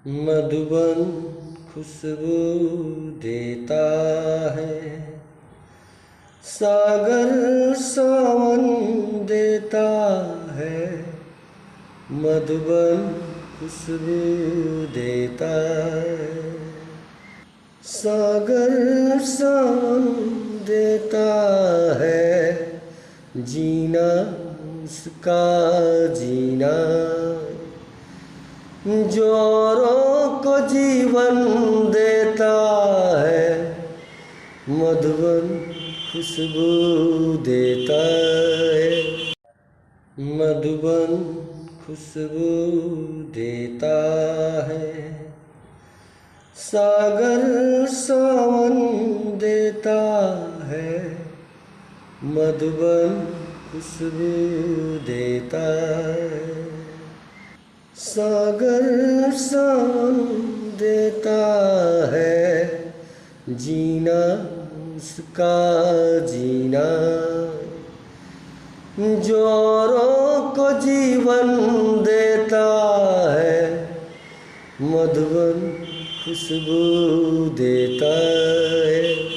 मधुबन खुशबू देता है, सागर सावन देता है। मधुबन खुशबू देता है, सागर सावन देता है। जीना उसका जीना, जोरों को जीवन देता है। मधुबन खुशबू देता है, मधुबन खुशबू देता है। सागर सावन देता है, मधुबन खुशबू देता है। सागर सावन देता है, जीना उसका जीना, जोरों को जीवन देता है। मधुबन खुशबू देता है।